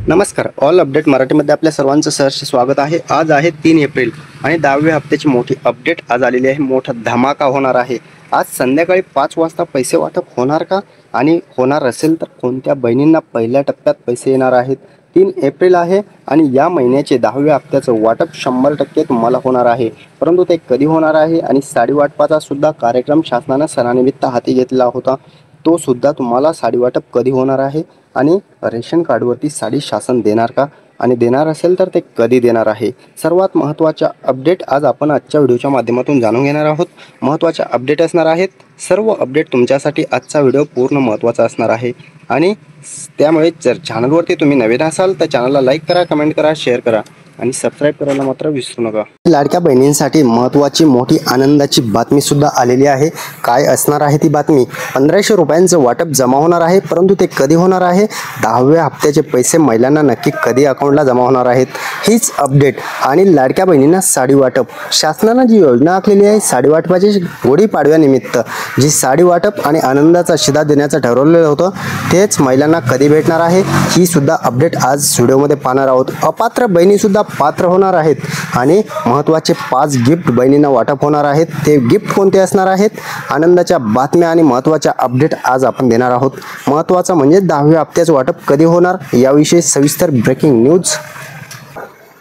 नमस्कार. All update मराठीमध्ये आपल्या सर्वांचं सहर्ष स्वागत आहे. आज आहे 3 एप्रिल आणि 10व्या हप्त्याची मोठी अपडेट आज आलेली आहे. मोठा धमाका होणार आहे. आज संध्याकाळी 5 वाजता पैसे वाटप होणार का आणि होणार असेल तर कोणत्या बहिणींना पहिल्या टप्प्यात पैसे येणार आहेत. 3 एप्रिल आहे आणि या महिन्याचे 10व्या हप्त्याचं वाटप 100% तुम्हाला होणार आहे. परंतु ते कधी होणार आहे आणि साडी वाटपाचा सुद्धा कार्यक्रम शासनानं सणानिमित्त हाती घेतला होता. तो सुद्धा तुम्हाला साडी वाटप कधी होणार आहे आणि रेशन कार्डवरती साडी शासन देणार का आणि देणार असेल तर ते कधी देणार आहे. सर्वात महत्त्वाच्या अपडेट आज आपण आजच्या व्हिडिओच्या माध्यमातून जाणून घेणार आहोत. महत्त्वाच्या अपडेट असणार आहेत. सर्व अपडेट तुमच्यासाठी आजचा व्हिडिओ पूर्ण महत्त्वाचा असणार आहे आणि त्यामुळे जर चॅनलवरती तुम्ही नवीन असाल तर चॅनलला लाईक करा, कमेंट करा, शेअर करा आणि सबस्क्राईब करायला मात्र विसरू नका. लाडक्या बहिणींसाठी महत्त्वाची मोठी आनंदाची बातमी सुद्धा आलेली आहे. काय असणार आहे ती बातमी? 1500 रुपयांचं वाटप जमा होणार आहे. परंतु ते कधी होणार आहे? 10व्या हप्त्याचे पैसे महिलांना नक्की कधी अकाउंटला जमा होणार आहेत हीच अपडेट. आणि लाडक्या बहिणींना साडी वाटप शासनानं जी योजना आखलेली आहे, साडी वाटपाची गुढीपाडव्यानिमित्त जी साडी वाटप आणि आनंदाचा शिधा देण्याचं ठरवलेलं होतं तेच महिलांना कधी भेटणार आहे ही सुद्धा अपडेट आज व्हिडिओमध्ये पाहणार आहोत. अपात्र बहिणी सुद्धा पात्र होणार आहेत आणि महत्त्वाचे 5 गिफ्ट बहिणींना वाटप होणार आहेत. ते गिफ्ट कोणते असणार आहेत? आनंदाच्या बातम्या आणि महत्त्वाच्या अपडेट आज आपण देणार आहोत. महत्त्वाचं म्हणजे 10व्या हप्त्याचं वाटप कधी होणार याविषयी सविस्तर ब्रेकिंग न्यूज.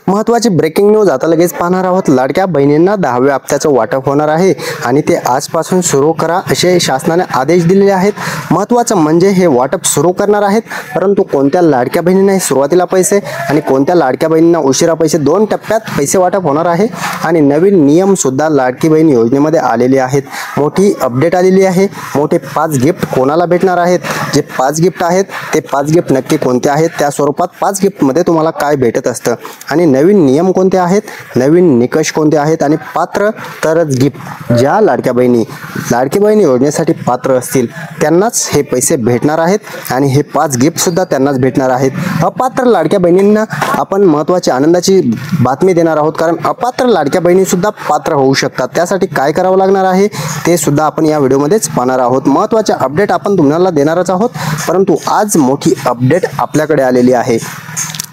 महत्त्वाची ब्रेकिंग न्यूज आता लगेच पाहणार आहोत. लाडक्या बहिणींना 10व्या हप्त्याचं वाटप होणार आहे आणि ते आजपासून सुरू करा असे शासनाने आदेश दिलेले आहेत. महत्त्वाचं म्हणजे हे वाटप सुरू करणार आहेत, परंतु कोणत्या लाडक्या बहिणींना सुरुवातीला पैसे आणि कोणत्या लाडक्या बहिणींना उशिरा पैसे 2 टप्प्यात पैसे वाटप होणार आहे. आणि नवीन नियम सुद्धा लाडकी बहीण योजनेमध्ये आलेले आहेत. मोठी अपडेट आलेली आहे. मोठे 5 गिफ्ट कोणाला भेटणार आहेत? जे 5 गिफ्ट आहेत ते 5 गिफ्ट नक्की कोणते आहेत? त्या स्वरूपात 5 गिफ्टमध्ये तुम्हाला काय भेटत असतं आणि नवीन नियम कोणते आहेत, नवीन निकष कोणते आहेत आणि पात्र तरच गिफ्ट. ज्या लाडक्या बहिणी योजनेसाठी पात्र असतील त्यांनाच हे पैसे भेटणार आहेत आणि हे 5 गिफ्ट सुद्धा त्यांनाच भेटणार आहेत. अपात्र लाडक्या बहिणींना आपण महत्त्वाची आनंदाची बातमी देणार आहोत, कारण अपात्र लाडक्या बहिणी सुद्धा पात्र होऊ शकतात. त्यासाठी काय करावं लागणार आहे ते सुद्धा आपण या व्हिडिओमध्येच पाहणार आहोत. महत्त्वाचे अपडेट आपण तुम्हाला देणारच आहोत, परंतु आज मोठी अपडेट आपल्याकडे आलेली आहे.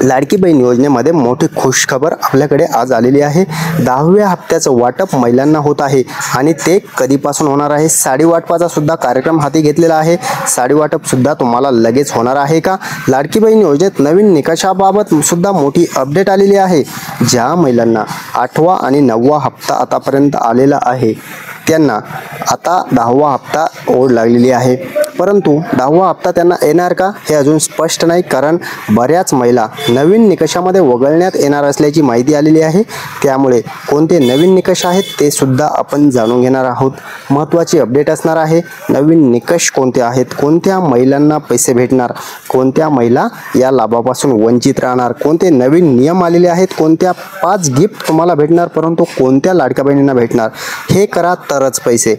लाडकी बहीण योजनेमध्ये मोठी खुशखबर आपल्याकडे आज आलेली आहे. 10व्या हप्त्याचं वाटप महिलांना होत आहे आणि ते कधीपासून होणार आहे? साडी वाटपाचा सुद्धा कार्यक्रम हाती घेतलेला आहे. साडी वाटप सुद्धा तुम्हाला लगेच होणार आहे का? लाडकी बहीण योजनेत नवीन निकषाबाबत सुद्धा मोठी अपडेट आलेली आहे. ज्या महिलांना 8वा आणि 9वा हप्ता आतापर्यंत आलेला आहे त्यांना आता 10वा हप्ता ओढ लागलेली आहे, परंतु 10वा हप्ता त्यांना येणार का हे अजून स्पष्ट नाही, कारण बऱ्याच महिला नवीन निकषामध्ये वगळण्यात येणार असल्याची माहिती आलेली आहे. त्यामुळे कोणते नवीन निकष आहेत ते सुद्धा आपण जाणून घेणार आहोत. महत्त्वाची अपडेट असणार आहे. नवीन निकष कोणते आहेत, कोणत्या महिलांना पैसे भेटणार, कोणत्या महिला या लाभापासून वंचित राहणार, कोणते नवीन नियम आलेले आहेत, कोणत्या 5 गिफ्ट तुम्हाला भेटणार, परंतु कोणत्या लाडक्या बहिणींना भेटणार हे करा तरच पैसे.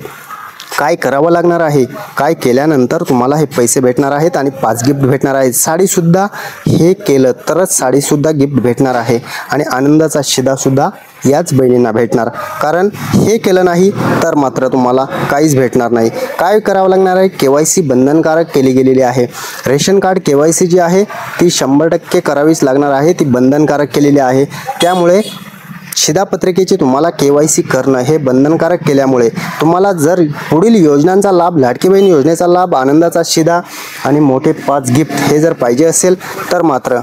काय करावं लागणार आहे, काय केल्यानंतर तुम्हाला हे पैसे भेटणार आहेत आणि 5 गिफ्ट भेटणार आहेत. साडीसुद्धा हे केलं तरच साडीसुद्धा गिफ्ट भेटणार आहे आणि आनंदाचा शिधासुद्धा याच बहिणींना भेटणार, कारण हे केलं नाही तर मात्र तुम्हाला काहीच भेटणार नाही. काय करावं लागणार आहे? KYC बंधनकारक केली गेलेली आहे. रेशन कार्ड KYC जी आहे ती 100% करावीच लागणार आहे. ती बंधनकारक केलेली आहे. त्यामुळे शिधापत्रिकेची तुम्हाला KYC करणं हे बंधनकारक केल्यामुळे तुम्हाला जर पुढील योजनांचा लाभ, लाडकी बहीण योजनेचा लाभ, आनंदाचा शिधा आणि मोठे 5 गिफ्ट हे जर पाहिजे असेल तर मात्र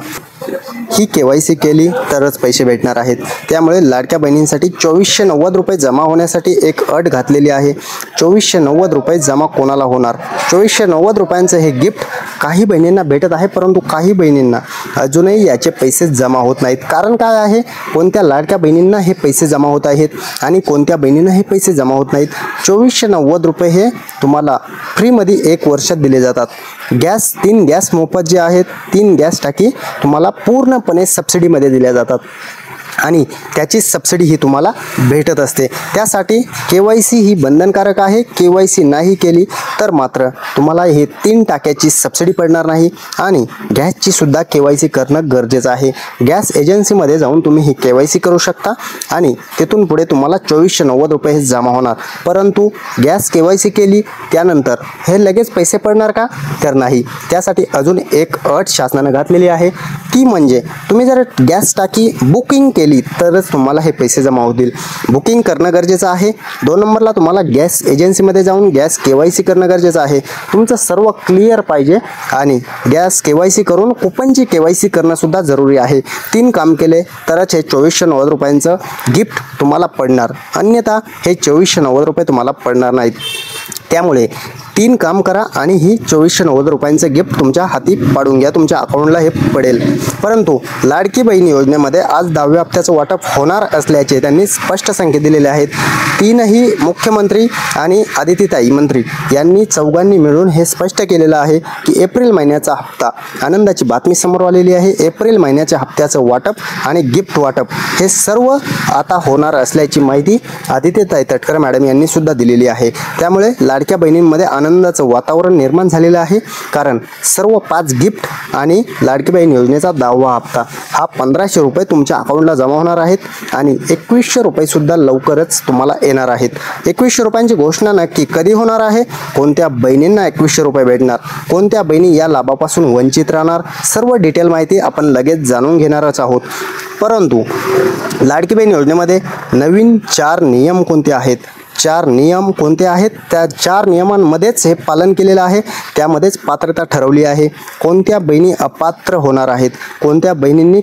ही KYC केली तरच पैसे भेटणार आहेत. त्यामुळे लाडक्या बहिणींसाठी 2490 रुपये जमा होण्यासाठी एक अट घातलेली आहे. 2490 रुपये जमा कोणाला होणार? 2490 रुपयांचं हे गिफ्ट काही बहिणींना भेटत आहे, परंतु काही बहिणींना अजूनही याचे पैसे जमा होत नाहीत. कारण काय आहे? कोणत्या लाडक्या बहिणींना हे पैसे जमा होत आहेत आणि कोणत्या बहिणींना हे पैसे जमा होत नाहीत. 2490 रुपये हे तुम्हाला फ्रीमध्ये 1 वर्षात दिले जातात. 3 गॅस मोफत जे आहेत, 3 गॅस टाकी तुम्हाला पूर्णपणे सबसिडीमध्ये दिल्या जातात. आणि त्याची सबसिडी ही तुम्हाला भेटत असते। त्यासाठी KYC ही बंधनकारक आहे। KYC नाही केली तर मात्र तुम्हाला हे 3 टाक्याची सबसिडी पडणार नाही आणि गॅसची सुद्धा KYC करणं गरजेचं आहे। गॅस एजन्सीमध्ये जाऊन तुम्ही ही KYC करू शकता आणि तिथून पुढे तुम्हाला 2490 रुपये हे जमा होणार। परंतु गॅस KYC केली त्यानंतर हे लगेच पैसे पडणार का? तर नाही। त्यासाठी अजून एक अट शासनाने घातलेली आहे, ती म्हणजे तुम्ही जर गॅस टाकी बुकिंग केली तरच तुम्हाला हे पैसे जमा होतील। बुकिंग करणं गरजेचं आहे। 2 नंबरला तुम्हाला गॅस एजन्सीमध्ये जाऊन गॅस KYC करणं गरजेचं आहे। तुमचं सर्व क्लिअर पाहिजे आणि गॅस KYC करून कुपनची KYC करणं सुद्धा जरुरी आहे। 3 काम केले तरच हे 2490 रुपयांचं गिफ्ट तुम्हाला पडणार, अन्यथा हे 2490 रुपये तुम्हाला पडणार नाहीत। त्यामुळे 3 काम करा आणि ही 2490 रुपयांचं गिफ्ट तुमच्या हाती पाडून घ्या, तुमच्या अकाउंटला हे पडेल। परंतु लाडकी बहीण योजनेमध्ये आज 10व्या हप्त्याचं वाटप होणार असल्याचे त्यांनी स्पष्ट संकेत दिलेले आहेत। 3ही मुख्यमंत्री आणि आदित्यताई मंत्री यांनी चौघांनी मिळून हे स्पष्ट केलेलं आहे की एप्रिल महिन्याचा हप्ता, आनंदाची बातमी समोर आलेली आहे। एप्रिल महिन्याच्या हप्त्याचं वाटप आणि गिफ्ट वाटप हे सर्व आता होणार असल्याची माहिती आदित्यताई तटकरे मॅडम यांनी सुद्धा दिलेली आहे। त्यामुळे लाडक्या बहिणींमध्ये आनंदाचं वातावरण निर्माण झालेलं आहे, कारण सर्व 5 गिफ्ट आणि लाडकी बहीण योजनेचा 10वा हप्ता हा 1500 रुपये तुमच्या अकाउंटला जमा होणार आहेत आणि 2100 रुपये सुद्धा लवकरच तुम्हाला येणार आहेत। 2100 रुपयांची घोषणा नक्की कधी होणार आहे, कोणत्या बहिणींना 2100 रुपये भेटणार, कोणत्या बहिणी या लाभापासून वंचित राहणार, सर्व डिटेल माहिती आपण लगेच जाणून घेणारच आहोत। परंतु लाडकी बहीण योजनेमध्ये नवीन 4 नियम कोणते आहेत, 4 नियम कोणते आहेत, त्या 4 नियमांमध्येच हे पालन केलेलं आहे। त्यामध्येच पात्रता ठरवली आहे, कोणत्या बहिणी अपात्र होणार आहेत, कोणत्या बहिणींनी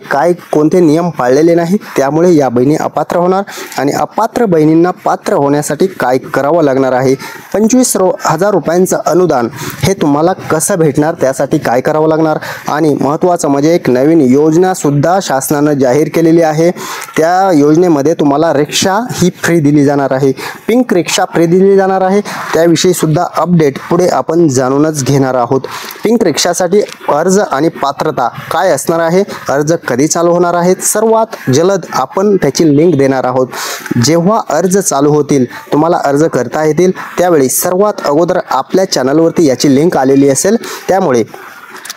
कोणते नियम पाळलेले नाहीत, त्यामुळे या बहिणी अपात्र होणार आणि अपात्र बहिणींना पात्र होण्यासाठी काय करावं लागणार आहे। 25,000 रुपयांचं अनुदान हे तुम्हाला कसं भेटणार, त्यासाठी काय करावं लागणार आणि महत्त्वाचं म्हणजे एक नवीन योजना सुद्धा शासनानं जाहीर केलेली आहे। त्या योजनेमध्ये तुम्हाला रिक्षा ही फ्री दिली जाणार आहे, पिंक रिक्षा फ्री दिली जाणार आहे। त्याविषयी सुद्धा अपडेट पुढे आपण जाणूनच घेणार आहोत। पिंक रिक्षासाठी अर्ज आणि पात्रता काय असणार आहे, अर्ज कधी चालू होणार आहेत, सर्वात जलद आपण त्याची लिंक देणार आहोत। जेव्हा अर्ज चालू होतील, तुम्हाला अर्ज करता येतील, त्यावेळी सर्वात अगोदर आपल्या चॅनलवरती याची लिंक आलेली असेल। त्यामुळे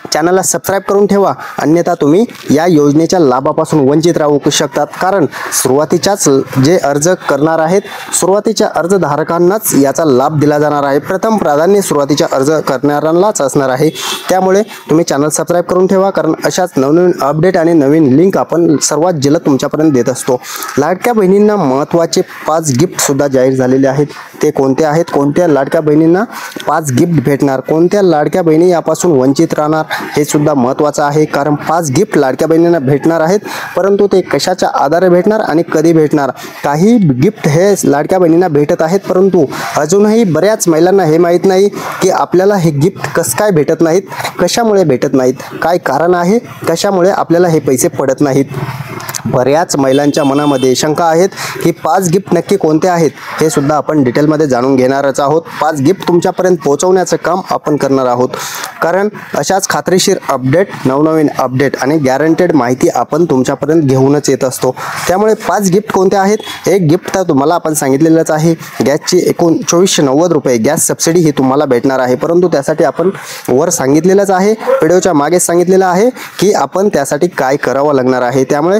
चॅनलला सबस्क्राईब करून ठेवा, अन्यथा तुम्ही या योजनेच्या लाभापासून वंचित राहू शकतात। कारण सुरुवातीच्याच जे अर्ज करणार आहेत, सुरुवातीच्या अर्जधारकांनाच याचा लाभ दिला जाणार आहे। प्रथम प्राधान्य सुरुवातीच्या अर्ज करणाऱ्यांनाच असणार आहे। त्यामुळे तुम्ही चॅनल सबस्क्राईब करून ठेवा, कारण अशाच नवनवीन अपडेट आणि नवीन लिंक आपण सर्वात जलद तुमच्यापर्यंत देत असतो। लाडक्या बहिणींना महत्त्वाचे 5 गिफ्ट सुद्धा जाहीर झालेले आहेत। ते कोणते आहेत, कोणत्या लाडक्या बहिणींना 5 गिफ्ट भेटणार, कोणत्या लाडक्या बहिणी यापासून वंचित राहणार, हे सुद्धा महत्त्वाचं आहे। कारण 5 गिफ्ट लाडक्या बहिणींना भेटणार आहेत, परंतु ते कशाच्या आधारे भेटणार आणि कधी भेटणार। काही गिफ्ट हे लाडक्या बहिणींना भेटत आहेत, परंतु अजूनही बऱ्याच महिलांना हे माहीत नाही की आपल्याला हे गिफ्ट कसं काय भेटत नाहीत, कशामुळे भेटत नाहीत, काय कारण आहे, कशामुळे आपल्याला हे पैसे पडत नाहीत। बऱ्याच महिलांच्या मनामध्ये शंका आहेत की 5 गिफ्ट नक्की कोणते आहेत, हे सुद्धा आपण डिटेलमध्ये जाणून घेणारच आहोत। 5 गिफ्ट तुमच्यापर्यंत पोहोचवण्याचं काम आपण करणार आहोत, कारण अशाच खात्रीशीर अपडेट, नवनवीन अपडेट आणि गॅरंटेड माहिती आपण तुमच्यापर्यंत घेऊनच येत असतो। त्यामुळे 5 गिफ्ट कोणते आहेत, एक गिफ्ट तर तुम्हाला आपण सांगितलेलंच आहे, गॅसची एकूण 2490 रुपये गॅस सबसिडी ही तुम्हाला भेटणार आहे। परंतु त्यासाठी आपण वर सांगितलेलंच आहे, व्हिडिओच्या मागे सांगितलेलं आहे की आपण त्यासाठी काय करावं लागणार आहे। त्यामुळे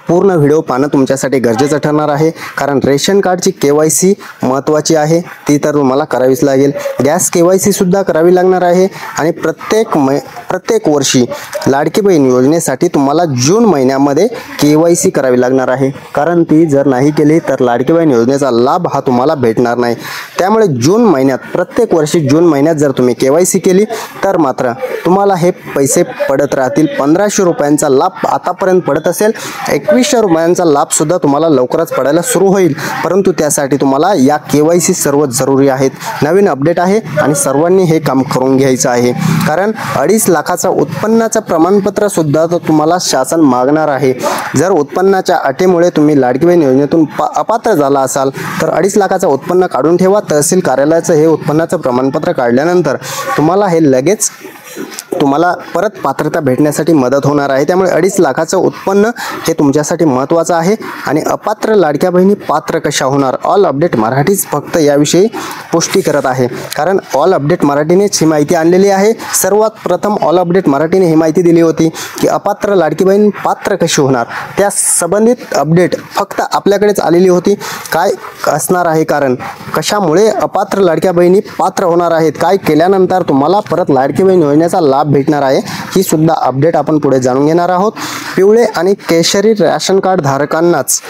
पूर्ण व्हिडिओ पाहणं तुमच्यासाठी गरजेचं ठरणार आहे, कारण रेशन कार्डची KYC महत्त्वाची आहे, ती तर तुम्हाला करावीच लागेल। गॅस KYC सुद्धा करावी लागणार आहे आणि प्रत्येक वर्षी लाडकी बहीण योजनेसाठी तुम्हाला जून महिन्यामध्ये KYC करावी लागणार आहे, कारण ती जर नाही केली तर लाडकी बहीण योजनेचा लाभ हा तुम्हाला भेटणार नाही। त्यामुळे जून महिन्यात, प्रत्येक वर्षी जून महिन्यात जर तुम्ही KYC केली तर मात्र तुम्हाला हे पैसे पडत राहतील। 1500 रुपयांचा लाभ आतापर्यंत पडत असेल, 2100 रुपयांचा लाभ सुद्धा तुम्हाला लवकरच पडायला सुरू होईल। परंतु त्यासाठी तुम्हाला या KYC सर्व जरुरी आहेत। नवीन अपडेट आहे आणि सर्वांनी हे काम करून घ्यायचं आहे, कारण 2.5 लाखाचं उत्पन्नाचं प्रमाणपत्र सुद्धा तुम्हाला शासन मागणार आहे। जर उत्पन्नाच्या अटीमुळे तुम्ही लाडकी बहीण योजनेतून अपात्र झाला असाल तर 2.5 लाखाचं उत्पन्न काढून ठेवा। तहसील कार्यालयाचं हे उत्पन्नाचं प्रमाणपत्र काढल्यानंतर तुम्हाला हे लगेच तुम्हाला परत पात्रता भेटण्यासाठी मदत होणार आहे। त्यामुळे 2.5 लाखाचं उत्पन्न हे तुमच्यासाठी महत्त्वाचं आहे। आणि अपात्र लाडक्या बहिणी पात्र कशा होणार, ऑल अपडेट मराठीच फक्त याविषयी पुष्टी करत आहे, कारण ऑल अपडेट मराठीनेच ही माहिती आणलेली आहे। सर्वात प्रथम ऑल अपडेट मराठीने ही माहिती दिली होती की अपात्र लाडकी बहीण पात्र कशी होणार, त्या संबंधित अपडेट फक्त आपल्याकडेच आलेली होती। काय असणार आहे कारण, कशामुळे अपात्र लाडक्या बहिणी पात्र होणार आहेत, काय केल्यानंतर तुम्हाला परत लाडकी बहीण योजनेचा लाभ भेटणार आहे, ही सुद्धा अपडेट आपण पुढे जाणून घेणार आहोत। पिवळे आणि केशरी राशन कार्ड धारकांनाच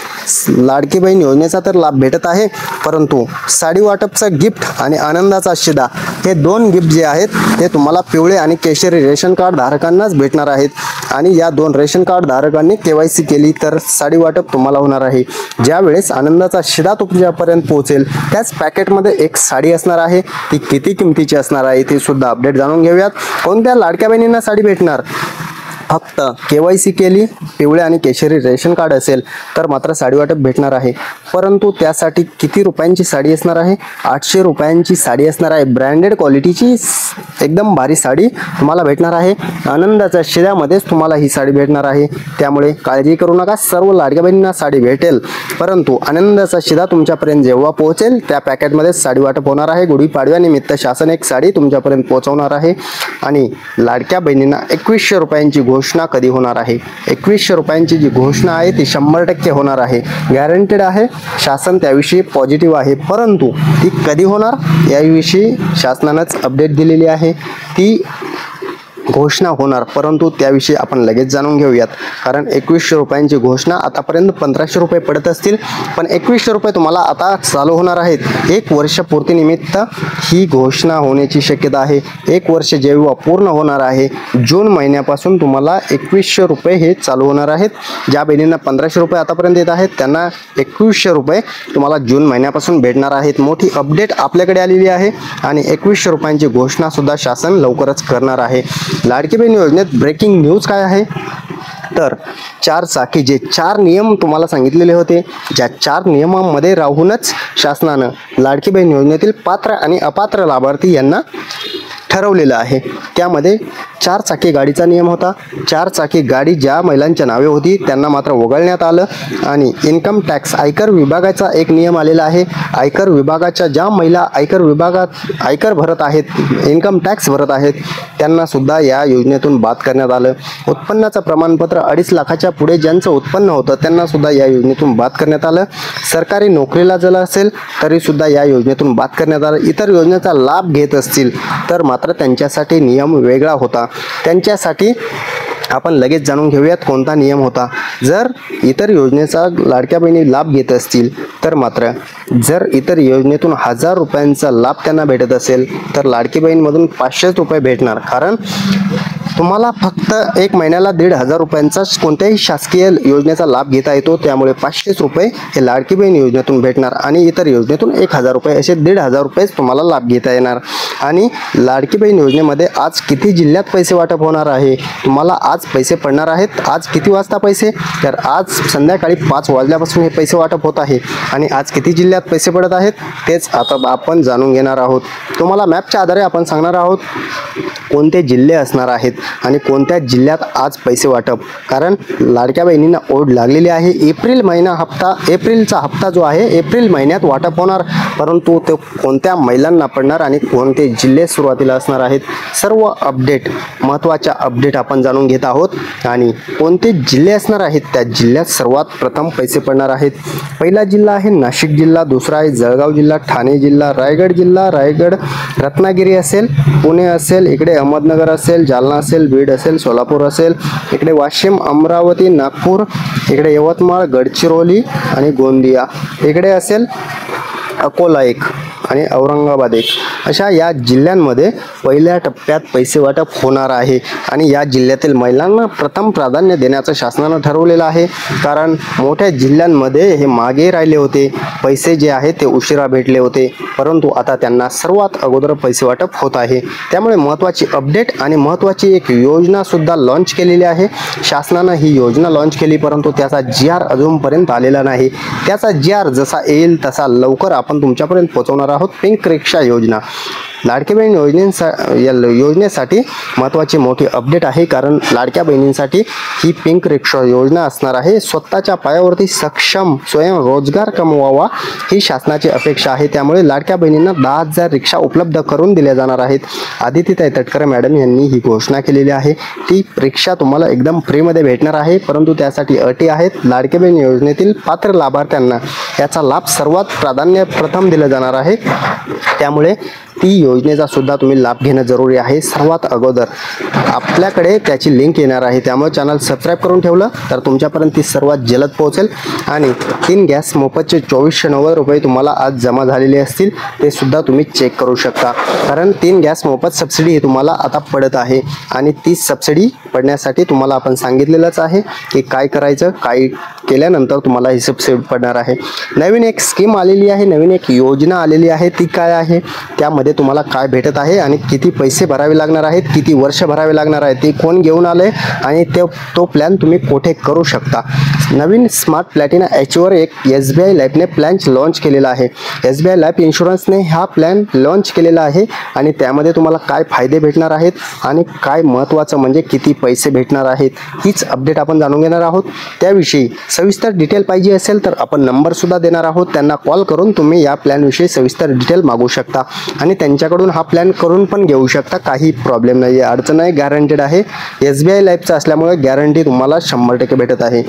लाडकी बहीण योजनेचा तर लाभ भेटत आहे, परंतु साडी वाटपचा गिफ्ट आणि आनंदाचा शिदा हे 2 गिफ्ट जे आहेत ते तुम्हाला पिवळे आणि केशरी रेशन कार्ड धारकांनाच भेटणार आहेत। आणि या 2 रेशन कार्ड धारकांनी KYC केली तर साडी वाटप तुम्हाला होणार आहे। ज्यावेळेस आनंदाचा शिदा तुमच्यापर्यंत पोहोचेल त्याच पॅकेटमध्ये एक साडी असणार आहे, ती किती किमतीची असणार आहे ते सुद्धा अपडेट जाणून घेऊयात। कोणत्या लाडक्या बहिणींना साडी भेटणार, फक्त KYC केली, पिवळे आणि केशरी रेशन कार्ड असेल तर मात्र साडी वाटप भेटणार आहे। परंतु त्यासाठी किती रुपयांची साडी असणार आहे, 800 रुपयांची साडी असणार आहे। ब्रँडेड क्वालिटीची एकदम भारी साडी तुम्हाला भेटणार आहे। आनंदाच्या शिद्यामध्येच तुम्हाला ही साडी भेटणार आहे, त्यामुळे काळजी करू नका, सर्व लाडक्या बहिणींना साडी भेटेल। परंतु आनंदाचा शिदा तुमच्यापर्यंत जेव्हा पोहोचेल त्या पॅकेटमध्ये साडी वाटप होणार आहे। गुढीपाडव्यानिमित्त शासन एक साडी तुमच्यापर्यंत पोहोचवणार आहे। आणि लाडक्या बहिणींना 2100 रुपयांची घोषणा कधी होणार आहे, 2100 रुपयांची जी घोषणा आहे ती 100% होणार आहे, गॅरंटेड आहे। शासन त्याविषयी पॉझिटिव्ह आहे, परंतु ती कधी होणार याविषयी शासनानंच अपडेट दिलेली आहे। ती घोषणा होणार, परंतु त्याविषयी आपण लगेच जाणून घेऊयात, कारण 2100 रुपयांची घोषणा आतापर्यंत 1500 रुपये पडत असतील, पण 2100 रुपये तुम्हाला आता चालू होणार आहेत। 1 वर्ष पूर्तीनिमित्त ही घोषणा होण्याची शक्यता आहे। 1 वर्ष जेव्हा पूर्ण होणार आहे, जून महिन्यापासून तुम्हाला 2100 रुपये हे चालू होणार आहेत। ज्या बहिणींना 1500 रुपये आतापर्यंत येत आहेत त्यांना 2100 रुपये तुम्हाला जून महिन्यापासून भेटणार आहेत। मोठी अपडेट आपल्याकडे आलेली आहे आणि 2100 रुपयांची घोषणा सुद्धा शासन लवकरच करणार आहे। लाडकी बहीण योजनेत ब्रेकिंग न्यूज काय आहे, तर 4 चाकी जे 4 नियम तुम्हाला सांगितलेले होते, ज्या 4 नियमांमध्ये राहूनच शासनानं लाडकी बहीण योजनेतील पात्र आणि अपात्र लाभार्थी यांना ठरवलेलं आहे। त्यामध्ये 4 चाकी गाडीचा नियम होता। 4 चाकी गाडी ज्या महिलांच्या नावे होती त्यांना मात्र वगळण्यात आलं। आणि इन्कम टॅक्स आयकर विभागाचा एक नियम आलेला आहे। आयकर विभागाच्या ज्या महिला आयकर विभागात आयकर भरत आहेत, इन्कम टॅक्स भरत आहेत, त्यांना सुद्धा या योजनेतून बाद करण्यात आलं। उत्पन्नाचं प्रमाणपत्र 2.5 लाखाच्या पुढे ज्यांचं उत्पन्न होतं त्यांना सुद्धा या योजनेतून बाद करण्यात आलं। सरकारी नोकरीला जर असेल तरी सुद्धा या योजनेतून बाद करण्यात आलं। इतर योजनेचा लाभ घेत असतील तर मात्र त्यांच्यासाठी नियम वेगळा होता। त्यांच्यासाठी आपण लगेच जाणून घेऊयात कोणता नियम होता। जर इतर योजनेचा लाडक्या बहिणी लाभ घेत असतील तर मात्र जर इतर योजनेतून 1000 रुपयांचा लाभ त्यांना भेटत असेल तर लाडकी बहीणमधून 500 रुपये भेटणार, कारण तुम्हाला फक्त 1 महिन्याला 1,500 रुपयांचा कोणत्याही शासकीय योजनेचा लाभ घेता येतो। त्यामुळे 500 रुपये हे लाडकी बहीण योजनेतून भेटणार आणि इतर योजनेतून 1000 रुपये असे 1,500 रुपयेच तुम्हाला लाभ घेता येणार। आणि लाडकी बहीण योजनेमध्ये आज किती जिल्ह्यात पैसे वाटप होणार आहे, तुम्हाला आज पैसे पडणार आहेत। आज किती वाजता पैसे, तर आज संध्याकाळी 5 वाजल्यापासून हे पैसे वाटप होत आहे। आणि आज किती जिल्ह्यात पैसे पडत आहेत तेच आता आपण जाणून घेणार आहोत। तुम्हाला मॅपच्या आधारे आपण सांगणार आहोत कोणते जिल्हे असणार आहेत आणि कोणत्या जिल्ह्यात आज पैसे वाटप, कारण लाडक्या बहिणींना ओढ लागलेली आहे। एप्रिलचा हप्ता जो आहे एप्रिल महिन्यात वाटप होणार, परंतु तो कोणत्या महिलांना पडणार आणि कोणते जिल्हे सुरुवातीला असणार आहेत, सर्व अपडेट महत्त्वाच्या अपडेट आपण जाणून घेत आहोत। आणि कोणते जिल्हे असणार आहेत त्या जिल्ह्यात सर्वात प्रथम पैसे पडणार आहेत। पहिला जिल्हा आहे नाशिक जिल्हा, दुसरा आहे जळगाव जिल्हा, ठाणे जिल्हा, रायगड जिल्हा, रत्नागिरी असेल, पुणे असेल, इकडे अहमदनगर असेल, जालना असेल, बीड असेल, सोलापूर असेल, इकडे वाशिम, अमरावती, नागपूर, इकडे यवतमाळ, गडचिरोली आणि गोंदिया, इकडे असेल अकोला एक आणि औरंगाबाद एक, अशा या जिल्ह्यांमध्ये पहिल्या टप्प्यात पैसे वाटप होणार आहे। आणि या जिल्ह्यातील महिलांना प्रथम प्राधान्य देण्याचं शासनानं ठरवलेलं आहे, कारण मोठ्या जिल्ह्यांमध्ये हे मागे राहिले होते, पैसे जे आहेत ते उशिरा भेटले होते, परंतु आता त्यांना सर्वात अगोदर पैसे वाटप होत आहे। त्यामुळे महत्त्वाची अपडेट आणि महत्त्वाची एक योजना सुद्धा लॉन्च केलेली आहे। शासनानं ही योजना लॉन्च केली, परंतु त्याचा GR अजूनपर्यंत आलेला नाही। त्याचा GR जसा येईल तसा लवकर आपण तुमच्यापर्यंत पोहोचवणार आहोत। आहोत पिंक रिक्षा योजना। लाडक्या बहीण योजनेसाठी महत्त्वाची मोठी अपडेट आहे, कारण लाडक्या बहिणींसाठी ही पिंक रिक्षा योजना असणार आहे। स्वतःच्या पायावरती सक्षम स्वयंरोजगार कमवावा ही शासनाची अपेक्षा आहे, त्यामुळे लाडक्या बहिणींना 10,000 रिक्षा उपलब्ध करून दिल्या जाणार आहेत। आदितीताई तटकरे मॅडम यांनी ही घोषणा केलेली आहे। ती रिक्षा तुम्हाला एकदम फ्रीमध्ये भेटणार आहे, परंतु त्यासाठी अटी आहेत। लाडक्या बहीण योजनेतील पात्र लाभार्थ्यांना याचा लाभ सर्वात प्रथम दिला जाणार आहे, त्यामुळे ती योजनेचा सुद्धा तुम्ही लाभ घेणं जरुरी आहे। सर्वात अगोदर आपल्याकडे त्याची लिंक येणार आहे, त्यामुळे चॅनल सबस्क्राईब करून ठेवलं तर तुमच्यापर्यंत ती सर्वात जलद पोहोचेल। आणि 3 गॅस मोफतचे 2490 रुपये तुम्हाला आज जमा झालेले असतील, ते सुद्धा तुम्ही चेक करू शकता, कारण 3 गॅस मोफत सबसिडी ही तुम्हाला आता पडत आहे। आणि ती सबसिडी पडण्यासाठी तुम्हाला आपण सांगितलेलंच आहे की काय करायचं, काय केल्यानंतर तुम्हाला ही सबसिडी पडणार आहे। नवीन एक स्कीम आलेली आहे, नवीन एक योजना आलेली आहे, ती काय आहे, त्यामध्ये तुम्हाला काय भेटत आहे आणि किती पैसे भरावे लागणार आहेत, किती वर्ष भरावे लागणार आहे, ते कोण घेऊन आले आणि तो प्लॅन तुम्ही कोठे करू शकता। नवीन स्मार्ट प्लॅटिना एचवर एक SBI लाईफने प्लॅन लॉन्च केलेला आहे। SBI लाईफ इन्शुरन्सने हा प्लॅन लॉन्च केलेला आहे आणि त्यामध्ये तुम्हाला काय फायदे भेटणार आहेत आणि काय महत्त्वाचं म्हणजे किती पैसे भेटणार आहेत, हीच अपडेट आपण जाणून घेणार आहोत। त्याविषयी सविस्तर डिटेल पाहिजे असेल तर आपण नंबर सुद्धा देणार आहोत, त्यांना कॉल करून तुम्ही या प्लॅनविषयी सविस्तर डिटेल मागू शकता आणि त्यांच्याकडून हा प्लॅन करून पण घेऊ शकता। काही प्रॉब्लेम नाही आहे, अडचण नाही, गॅरंटेड आहे। SBI लाईफचा असल्यामुळे गॅरंटी तुम्हाला 100% भेटत आहे।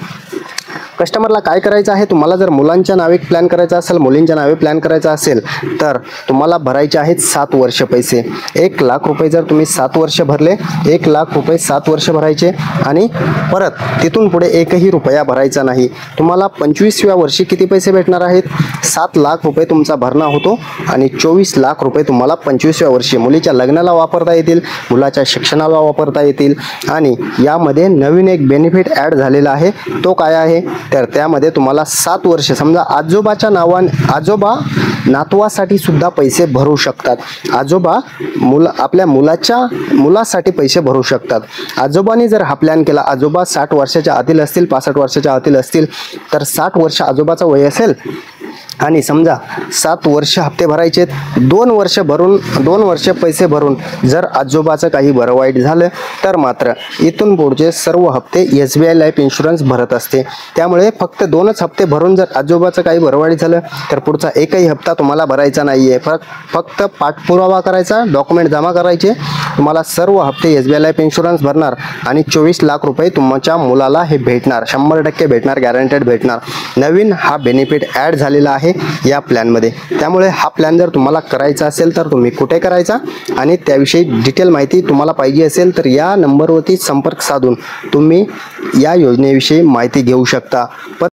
कस्टमरला काय करायचं आहे, तुम्हाला जर मुलांच्या नावे प्लॅन करायचा असेल, मुलींच्या नावे प्लॅन करायचा असेल तर तुम्हाला भरायचे आहेत 7 वर्ष पैसे। 1 लाख रुपये जर तुम्ही 7 वर्ष भरले, 1 लाख रुपये 7 वर्ष भरायचे आणि परत तिथून पुढे एकही रुपया भरायचा नाही। तुम्हाला 25व्या वर्षी किती पैसे भेटणार आहेत, 7 लाख रुपये तुमचा भरणा होतो आणि 24 लाख रुपये तुम्हाला 25व्या वर्षी मुलीच्या लग्नाला वापरता येतील, मुलाच्या शिक्षणाला वापरता येतील। आणि यामध्ये नवीन एक बेनिफिट ॲड झालेला आहे, तो काय आहे तर त्यामध्ये तुम्हाला 7 वर्ष, समजा आजोबा नातवासाठी सुद्धा पैसे भरू शकतात, आजोबा आपल्या मुलासाठी पैसे भरू शकतात। आजोबांनी जर हा प्लॅन केला, आजोबा 60 वर्षाच्या आतील असतील, 65 वर्षाच्या आतील असतील तर 60 वर्ष आजोबाचं वय असेल आणि समजा 7 वर्ष हप्ते भरायचे, 2 वर्ष पैसे भरून जर आजोबाचं काही बरं वाईट झालं तर मात्र इथून पुढचे सर्व हप्ते SBI लाईफ इन्शुरन्स भरत असते। त्यामुळे फक्त 2च हप्ते भरून जर आजोबाचं काही बरं वाईट झालं तर पुढचा एकही हप्ता तुम्हाला भरायचा नाही आहे। फक्त पाठपुरावा करायचा, डॉक्युमेंट जमा करायचे, तुम्हाला सर्व हप्ते SBI लाईफ इन्शुरन्स भरणार आणि 24 लाख रुपये तुमच्या मुलाला हे भेटणार, 100% भेटणार, गॅरंटेड भेटणार। नवीन हा बेनिफिट ॲड झालेला आहे या प्लॅनमध्ये, त्यामुळे हा प्लॅन जर तुम्हाला करायचा असेल तर तुम्ही कुठे करायचा आणि त्याविषयी डिटेल माहिती तुम्हाला पाहिजे असेल तर या नंबरवरती संपर्क साधून तुम्ही या योजनेविषयी माहिती घेऊ शकता।